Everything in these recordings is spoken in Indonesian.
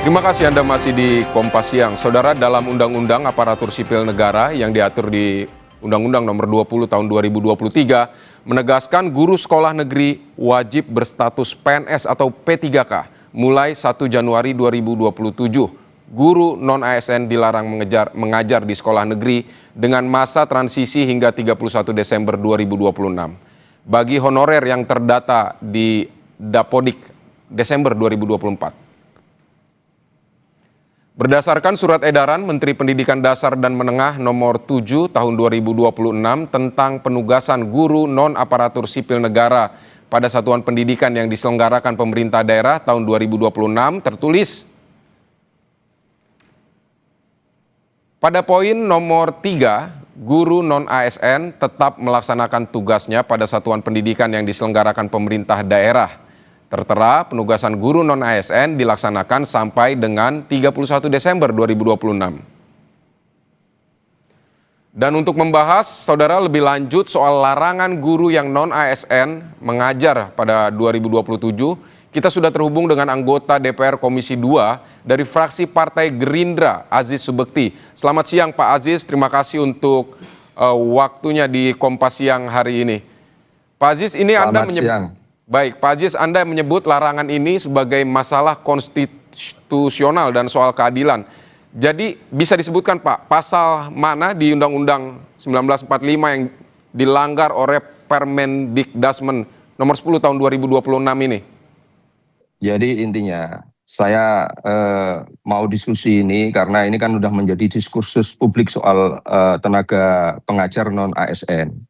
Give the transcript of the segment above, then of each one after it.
Terima kasih Anda masih di Kompas Siang. Saudara, dalam Undang-Undang Aparatur Sipil Negara yang diatur di Undang-Undang Nomor 20 Tahun 2023 menegaskan guru sekolah negeri wajib berstatus PNS atau P3K mulai 1 Januari 2027. Guru non-ASN dilarang mengajar di sekolah negeri dengan masa transisi hingga 31 Desember 2026. Bagi honorer yang terdata di Dapodik Desember 2024. Berdasarkan surat edaran Menteri Pendidikan Dasar dan Menengah nomor 7 tahun 2026 tentang penugasan guru non-aparatur sipil negara pada satuan pendidikan yang diselenggarakan pemerintah daerah tahun 2026 tertulis pada poin nomor 3, guru non-ASN tetap melaksanakan tugasnya pada satuan pendidikan yang diselenggarakan pemerintah daerah. Tertera penugasan guru non-ASN dilaksanakan sampai dengan 31 Desember 2026. Dan untuk membahas, saudara, lebih lanjut soal larangan guru yang non-ASN mengajar pada 2027, kita sudah terhubung dengan anggota DPR Komisi 2 dari fraksi Partai Gerindra, Aziz Subekti. Selamat siang Pak Aziz, terima kasih untuk waktunya di Kompas Siang hari ini. Pak Aziz, ini Anda menyebut... Baik, Pak Aziz, Anda menyebut larangan ini sebagai masalah konstitusional dan soal keadilan. Jadi bisa disebutkan Pak, pasal mana di Undang-Undang 1945 yang dilanggar oleh Permendikdasmen nomor 10 tahun 2026 ini? Jadi intinya saya mau diskusi ini karena ini kan sudah menjadi diskursus publik soal tenaga pengajar non-ASN.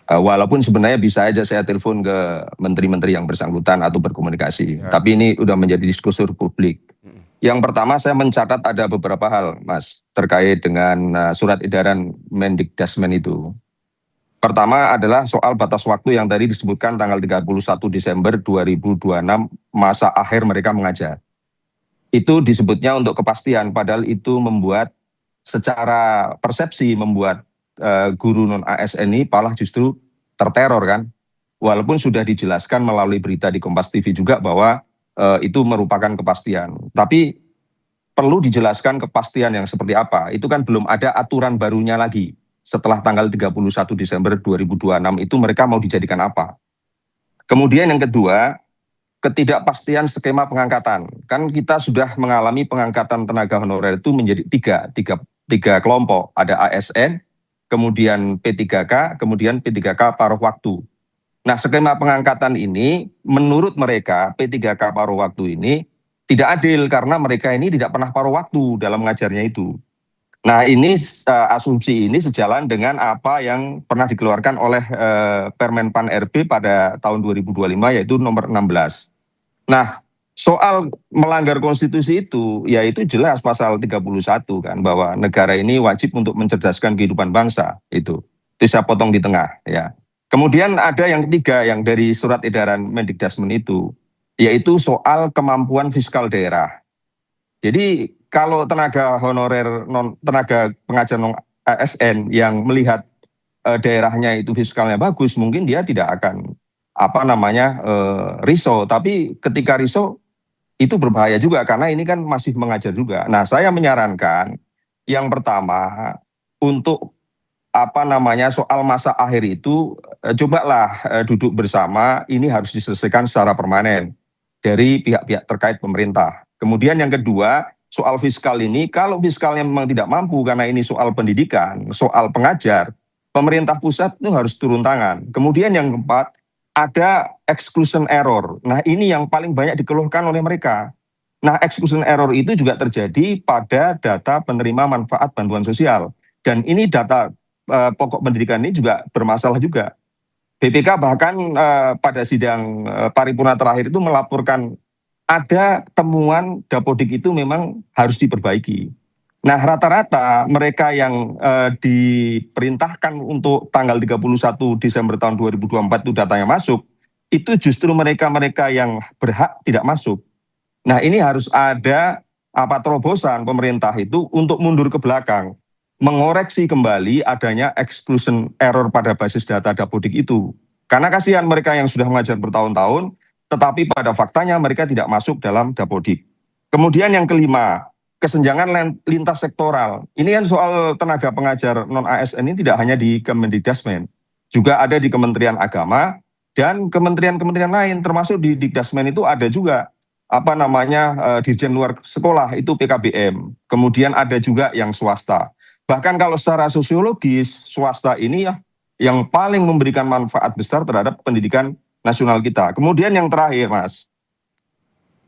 Walaupun sebenarnya bisa aja saya telepon ke menteri-menteri yang bersangkutan atau berkomunikasi. Ya. Tapi ini udah menjadi diskursus publik. Yang pertama saya mencatat ada beberapa hal, Mas, terkait dengan surat edaran Mendikdasmen itu. Pertama adalah soal batas waktu yang tadi disebutkan tanggal 31 Desember 2026 masa akhir mereka mengajar. Itu disebutnya untuk kepastian, padahal itu membuat secara persepsi membuat guru non-ASN ini malah justru terteror kan, walaupun sudah dijelaskan melalui berita di Kompas TV juga bahwa itu merupakan kepastian, tapi perlu dijelaskan kepastian yang seperti apa. Itu kan belum ada aturan barunya lagi setelah tanggal 31 Desember 2026 itu mereka mau dijadikan apa. Kemudian yang kedua, ketidakpastian skema pengangkatan. Kan kita sudah mengalami pengangkatan tenaga honorer itu menjadi tiga kelompok, ada ASN, kemudian P3K, kemudian P3K paruh waktu. Nah, skema pengangkatan ini menurut mereka P3K paruh waktu ini tidak adil karena mereka ini tidak pernah paruh waktu dalam mengajarnya itu. Nah, ini asumsi ini sejalan dengan apa yang pernah dikeluarkan oleh Permenpan RB pada tahun 2025 yaitu nomor 16. Nah, soal melanggar konstitusi itu, yaitu jelas pasal 31 kan, bahwa negara ini wajib untuk mencerdaskan kehidupan bangsa, itu saya potong di tengah ya. Kemudian ada yang ketiga yang dari surat edaran Mendikdasmen itu, yaitu soal kemampuan fiskal daerah. Jadi kalau tenaga honorer, tenaga pengajar non-ASN yang melihat daerahnya itu fiskalnya bagus, mungkin dia tidak akan risau, tapi ketika risau itu berbahaya juga karena ini kan masih mengajar juga. Nah, saya menyarankan yang pertama untuk soal masa akhir itu cobalah duduk bersama, ini harus diselesaikan secara permanen dari pihak-pihak terkait pemerintah. Kemudian yang kedua, soal fiskal ini kalau fiskalnya memang tidak mampu karena ini soal pendidikan, soal pengajar, pemerintah pusat itu harus turun tangan. Kemudian yang keempat, ada exclusion error. Nah, ini yang paling banyak dikeluhkan oleh mereka. Nah, exclusion error itu juga terjadi pada data penerima manfaat bantuan sosial. Dan ini data pokok pendidikan ini juga bermasalah juga. BPK bahkan pada sidang paripurna terakhir itu melaporkan ada temuan Dapodik itu memang harus diperbaiki. Nah, rata-rata mereka yang diperintahkan untuk tanggal 31 Desember tahun 2024 itu datanya masuk, itu justru mereka-mereka yang berhak tidak masuk. Nah, ini harus ada terobosan pemerintah itu untuk mundur ke belakang, mengoreksi kembali adanya exclusion error pada basis data Dapodik itu. Karena kasihan mereka yang sudah mengajar bertahun-tahun, tetapi pada faktanya mereka tidak masuk dalam Dapodik. Kemudian yang kelima, kesenjangan lintas sektoral. Ini kan soal tenaga pengajar non-ASN ini tidak hanya di Kemendikbudrismen, juga ada di Kementerian Agama dan kementerian-kementerian lain, termasuk di Dikdasmen itu ada juga Dirjen Luar Sekolah itu PKBM. Kemudian ada juga yang swasta. Bahkan kalau secara sosiologis, swasta ini ya yang paling memberikan manfaat besar terhadap pendidikan nasional kita. Kemudian yang terakhir, Mas,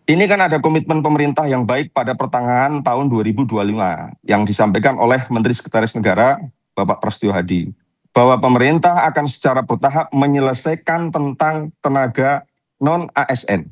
ini kan ada komitmen pemerintah yang baik pada pertengahan tahun 2025 yang disampaikan oleh Menteri Sekretaris Negara Bapak Prasetyo Hadi, bahwa pemerintah akan secara bertahap menyelesaikan tentang tenaga non-ASN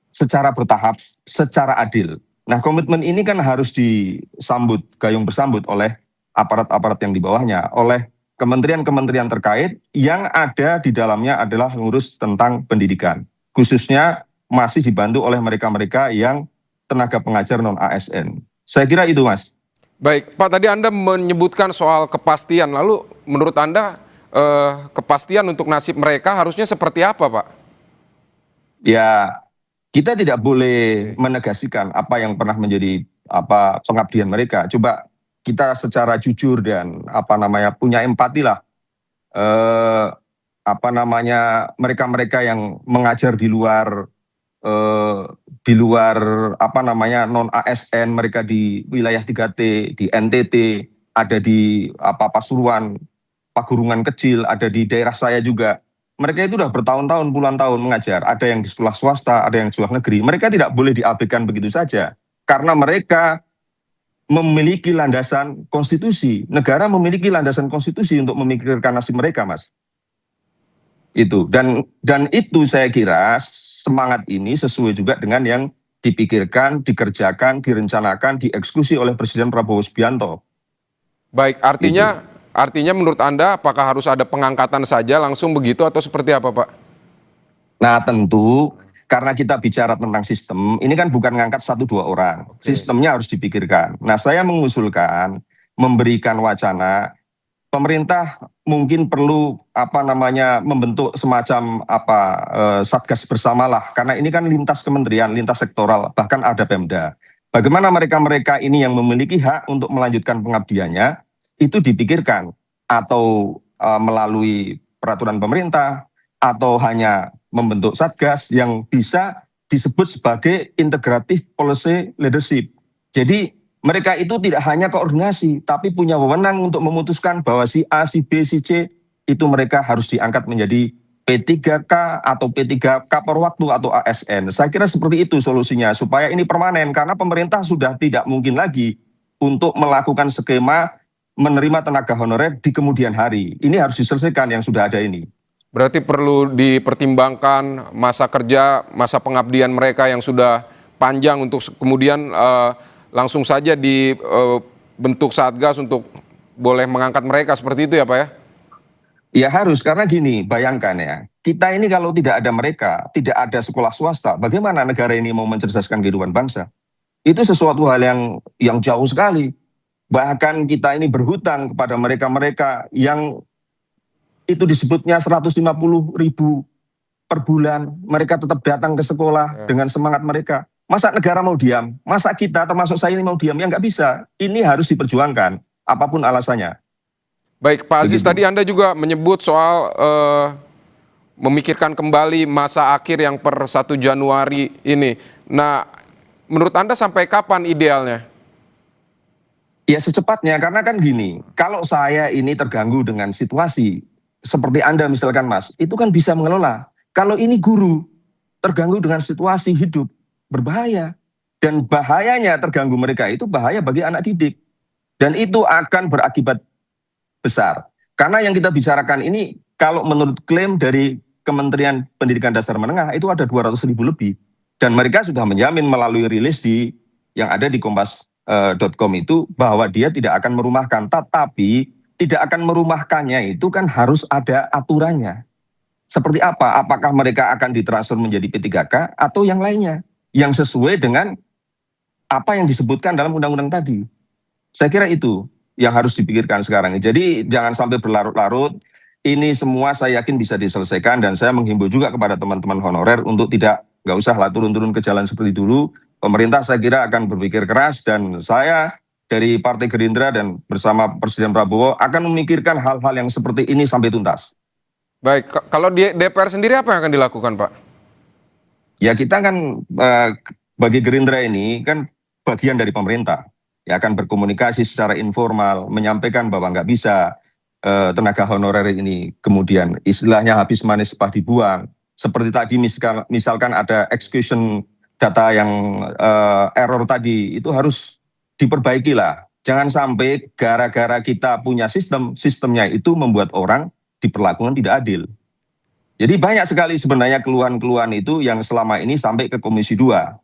secara bertahap, secara adil. Nah, komitmen ini kan harus disambut, gayung bersambut oleh aparat-aparat yang di bawahnya, oleh kementerian-kementerian terkait yang ada di dalamnya adalah mengurus tentang pendidikan. Khususnya masih dibantu oleh mereka-mereka yang tenaga pengajar non-ASN. Saya kira itu, Mas. Baik, Pak, tadi Anda menyebutkan soal kepastian. Lalu menurut Anda kepastian untuk nasib mereka harusnya seperti apa, Pak? Ya, kita tidak boleh menegasikan apa yang pernah menjadi pengabdian mereka. Coba kita secara jujur dan punya empati lah. Mereka-mereka yang mengajar di luar non ASN, mereka di wilayah 3T, di NTT, ada di Pasuruan, Pagurungan Kecil, ada di daerah saya juga. Mereka itu sudah bertahun-tahun, puluhan tahun mengajar. Ada yang di sekolah swasta, ada yang di sekolah negeri. Mereka tidak boleh diabaikan begitu saja. Karena mereka memiliki landasan konstitusi. Negara memiliki landasan konstitusi untuk memikirkan nasib mereka, Mas. Itu. Dan itu saya kira semangat ini sesuai juga dengan yang dipikirkan, dikerjakan, direncanakan, dieksekusi oleh Presiden Prabowo Subianto. Baik, artinya menurut Anda apakah harus ada pengangkatan saja langsung begitu atau seperti apa, Pak? Nah, tentu karena kita bicara tentang sistem, ini kan bukan ngangkat 1-2 orang. Sistemnya harus dipikirkan. Nah, saya mengusulkan memberikan wacana pemerintah mungkin perlu membentuk semacam satgas bersamalah, karena ini kan lintas kementerian, lintas sektoral, bahkan ada Pemda. Bagaimana mereka-mereka ini yang memiliki hak untuk melanjutkan pengabdiannya itu dipikirkan, atau melalui peraturan pemerintah, atau hanya membentuk satgas yang bisa disebut sebagai integrative policy leadership. Jadi mereka itu tidak hanya koordinasi, tapi punya wewenang untuk memutuskan bahwa si A, si B, si C, itu mereka harus diangkat menjadi P3K atau P3K per waktu atau ASN. Saya kira seperti itu solusinya, supaya ini permanen, karena pemerintah sudah tidak mungkin lagi untuk melakukan skema menerima tenaga honorer di kemudian hari. Ini harus diselesaikan yang sudah ada ini. Berarti perlu dipertimbangkan masa kerja, masa pengabdian mereka yang sudah panjang untuk kemudian langsung saja dibentuk satgas untuk boleh mengangkat mereka, seperti itu ya, Pak ya? Ya harus, karena gini, bayangkan ya, kita ini kalau tidak ada mereka, tidak ada sekolah swasta, bagaimana negara ini mau mencerdaskan kehidupan bangsa? Itu sesuatu hal yang jauh sekali. Bahkan kita ini berhutang kepada mereka-mereka yang itu disebutnya 150.000 per bulan. Mereka tetap datang ke sekolah dengan semangat mereka. Masa negara mau diam? Masa kita termasuk saya ini mau diam? Ya nggak bisa. Ini harus diperjuangkan, apapun alasannya. Baik, Pak Aziz, tadi Anda juga menyebut soal memikirkan kembali masa akhir yang per 1 Januari ini. Nah, menurut Anda sampai kapan idealnya? Ya secepatnya, karena kan gini, kalau saya ini terganggu dengan situasi seperti Anda misalkan, Mas, itu kan bisa mengelola. Kalau ini guru terganggu dengan situasi hidup, berbahaya. Dan bahayanya terganggu mereka itu bahaya bagi anak didik. Dan itu akan berakibat besar. Karena yang kita bicarakan ini, kalau menurut klaim dari Kementerian Pendidikan Dasar Menengah, itu ada 200.000 lebih. Dan mereka sudah menjamin melalui rilis yang ada di kompas.com itu, bahwa dia tidak akan merumahkan. Tetapi tidak akan merumahkannya itu kan harus ada aturannya. Seperti apa? Apakah mereka akan ditransfer menjadi P3K atau yang lainnya? Yang sesuai dengan apa yang disebutkan dalam undang-undang tadi. Saya kira itu yang harus dipikirkan sekarang. Jadi jangan sampai berlarut-larut. Ini semua saya yakin bisa diselesaikan, dan saya menghimbau juga kepada teman-teman honorer untuk nggak usah lah turun-turun ke jalan seperti dulu. pemerintah saya kira akan berpikir keras, dan saya dari Partai Gerindra dan bersama Presiden Prabowo akan memikirkan hal-hal yang seperti ini sampai tuntas. Baik, kalau di DPR sendiri apa yang akan dilakukan, Pak? Ya kita kan bagi Gerindra ini kan bagian dari pemerintah, ya akan berkomunikasi secara informal, menyampaikan bahwa nggak bisa tenaga honorer ini kemudian istilahnya habis manis sepah dibuang. Seperti tadi misalkan ada execution data yang error tadi, itu harus diperbaiki lah. Jangan sampai gara-gara kita punya sistemnya itu membuat orang diperlakukan tidak adil. Jadi banyak sekali sebenarnya keluhan-keluhan itu yang selama ini sampai ke Komisi 2.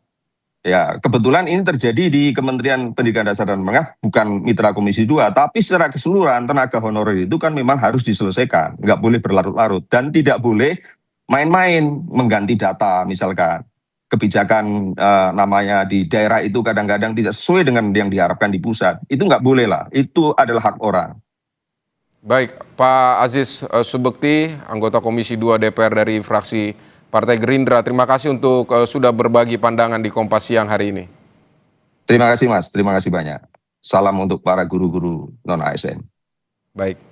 Ya, kebetulan ini terjadi di Kementerian Pendidikan Dasar dan Menengah, bukan mitra Komisi 2, tapi secara keseluruhan tenaga honorer itu kan memang harus diselesaikan, nggak boleh berlarut-larut, dan tidak boleh main-main mengganti data, misalkan kebijakan namanya di daerah itu kadang-kadang tidak sesuai dengan yang diharapkan di pusat, itu nggak boleh lah, itu adalah hak orang. Baik, Pak Aziz Subekti, anggota Komisi 2 DPR dari fraksi Partai Gerindra. Terima kasih untuk sudah berbagi pandangan di Kompas Siang hari ini. Terima kasih Mas, terima kasih banyak. Salam untuk para guru-guru non-ASN. Baik.